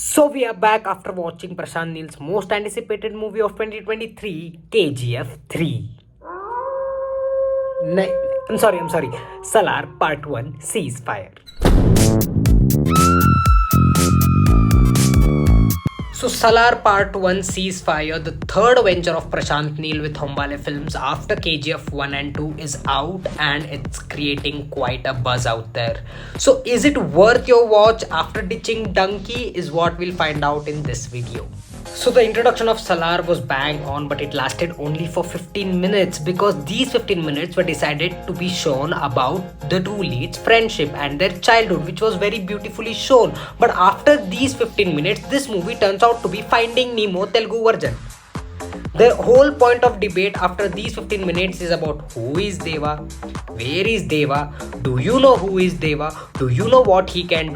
So we are back after watching Prashant Neel's most anticipated movie of 2023, KGF 3. I'm sorry. Salaar Part 1 Ceasefire. So Salaar Part 1 Ceasefire, the third venture of Prashant Neel with Hombale Films after KGF 1 and 2 is out and it's creating quite a buzz out there. So is it worth your watch after ditching Donkey is what we'll find out in this video. So the introduction of Salaar was bang on, but it lasted only for 15 minutes because these 15 minutes were decided to be shown about the two leads' friendship and their childhood, which was very beautifully shown. But after these 15 minutes, this movie turns out to be Finding Nemo Telugu version. The whole point of debate after these 15 minutes is about who is Deva, where is Deva, do you know who is Deva, do you know what he can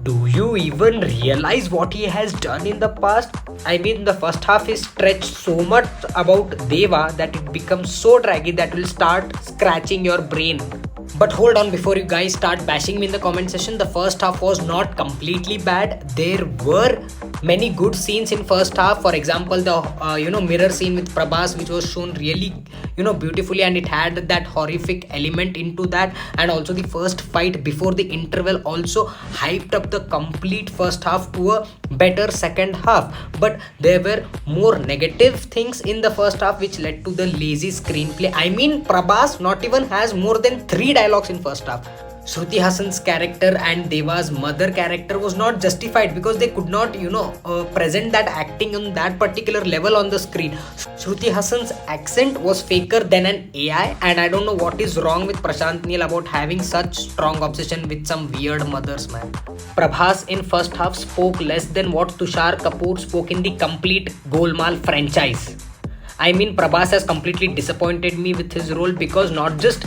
do you even realize what he has done in the past? I mean, the first half is stretched so much about Deva that it becomes so draggy that will start scratching your brain. But hold on, before you guys start bashing me in the comment section, the first half was not completely bad. There were many good scenes in first half. For example, the mirror scene with Prabhas, which was shown really beautifully, and it had that horrific element into that. And also the first fight before the interval also hyped up the complete first half to a better second half. But there were more negative things in the first half which led to the lazy screenplay. I mean, Prabhas not even has more than 3 dialogues in first half. Shruti Hasan's character and Deva's mother character was not justified because they could not, present that acting on that particular level on the screen. Shruti Hasan's accent was faker than an AI, and I don't know what is wrong with Prashant Neel about having such strong obsession with some weird mothers, man. Prabhas in first half spoke less than what Tushar Kapoor spoke in the complete Golmaal franchise. I mean, Prabhas has completely disappointed me with his role because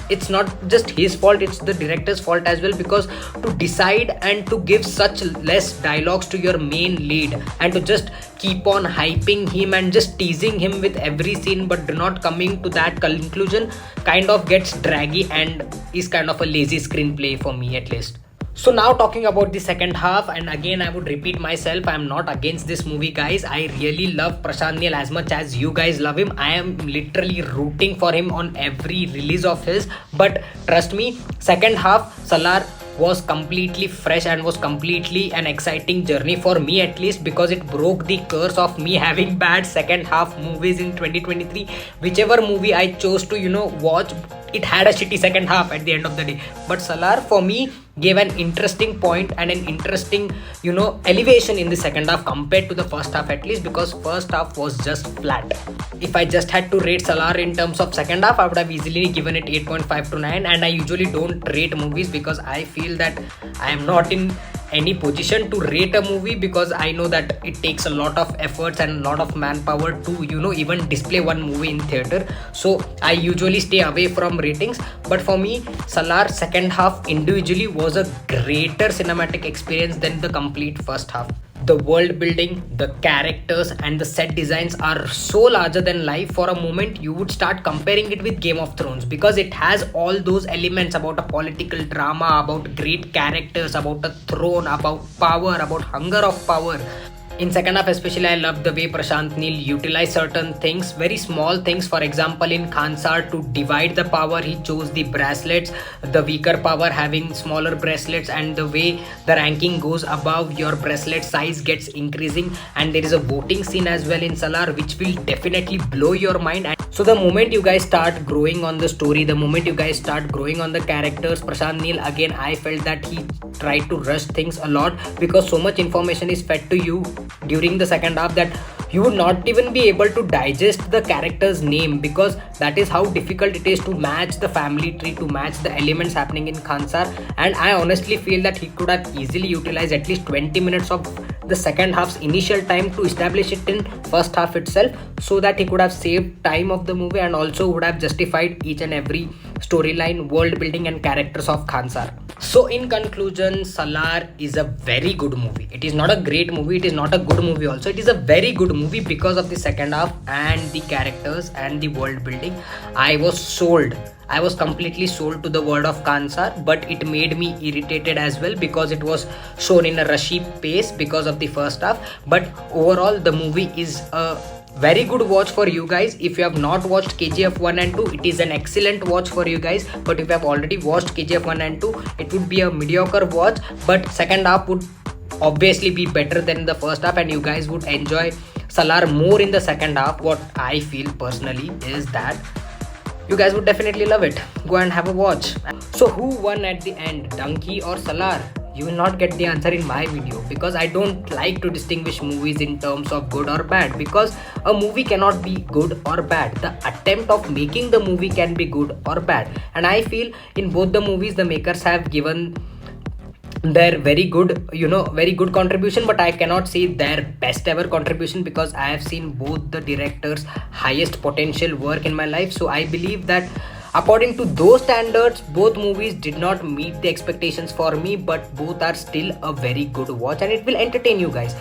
it's not just his fault, it's the director's fault as well, because to decide and to give such less dialogues to your main lead and to just keep on hyping him and just teasing him with every scene but not coming to that conclusion kind of gets draggy and is kind of a lazy screenplay for me at least. So now talking about the second half, and again I would repeat myself, I am not against this movie, guys. I really love Prashant Neel as much as you guys love him. I am literally rooting for him on every release of his. But trust me, second half Salaar was completely fresh and was completely an exciting journey for me at least, because it broke the curse of me having bad second half movies in 2023. Whichever movie I chose to watch, it had a shitty second half at the end of the day. But Salaar for me gave an interesting point and an interesting elevation in the second half compared to the first half, at least, because first half was just flat. If I just had to rate Salaar in terms of second half, I would have easily given it 8.5 to 9. And I usually don't rate movies because I feel that I am not in any position to rate a movie, because I know that it takes a lot of efforts and a lot of manpower to even display one movie in theater. So I usually stay away from ratings. But for me, Salaar second half individually was a greater cinematic experience than the complete first half. The world building, the characters and the set designs are so larger than life. For a moment you would start comparing it with Game of Thrones, because it has all those elements about a political drama, about great characters, about a throne, about power, about hunger of power. In second half especially, I loved the way Prashant Neel utilized certain things, very small things. For example, in Khansar, to divide the power, he chose the bracelets, the weaker power having smaller bracelets, and the way the ranking goes above, your bracelet size gets increasing. And there is a voting scene as well in Salaar which will definitely blow your mind. And so the moment you guys start growing on the story, the moment you guys start growing on the characters, Prashant Neel, again I felt that he tried to rush things a lot, because so much information is fed to you during the second half that you would not even be able to digest the character's name, because that is how difficult it is to match the family tree, to match the elements happening in Khansar. And I honestly feel that he could have easily utilized at least 20 minutes of the second half's initial time to establish it in first half itself, so that he could have saved time of the movie and also would have justified each and every storyline, world building, and characters of Khansar. So, in conclusion, Salaar is a very good movie. It is not a great movie, it is not a good movie also. It is a very good movie because of the second half and the characters and the world building. I was sold. I was completely sold to the world of Khansar, but it made me irritated as well because it was shown in a rushy pace because of the first half. But overall, the movie is a very good watch for you guys. If you have not watched KGF 1 and 2, it is an excellent watch for you guys. But if you have already watched KGF 1 and 2, it would be a mediocre watch, but second half would obviously be better than the first half and you guys would enjoy Salaar more in the second half. What I feel personally is that you guys would definitely love it. Go and have a watch. So who won at the end, Donkey or Salaar? You will not get the answer in my video because I don't like to distinguish movies in terms of good or bad, because a movie cannot be good or bad. The attempt of making the movie can be good or bad, and I feel in both the movies the makers have given their very good contribution, but I cannot say their best ever contribution because I have seen both the directors' highest potential work in my life. So I believe that according to those standards, both movies did not meet the expectations for me, but both are still a very good watch and it will entertain you guys.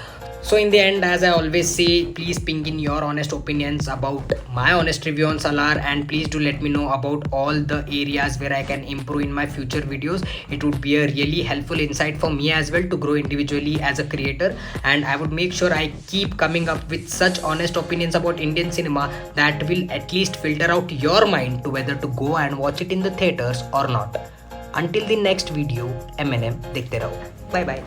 So in the end, as I always say, please ping in your honest opinions about my honest review on Salaar, and please do let me know about all the areas where I can improve in my future videos. It would be a really helpful insight for me as well to grow individually as a creator, and I would make sure I keep coming up with such honest opinions about Indian cinema that will at least filter out your mind to whether to go and watch it in the theaters or not. Until the next video, M&M, dekhte raho. Bye bye.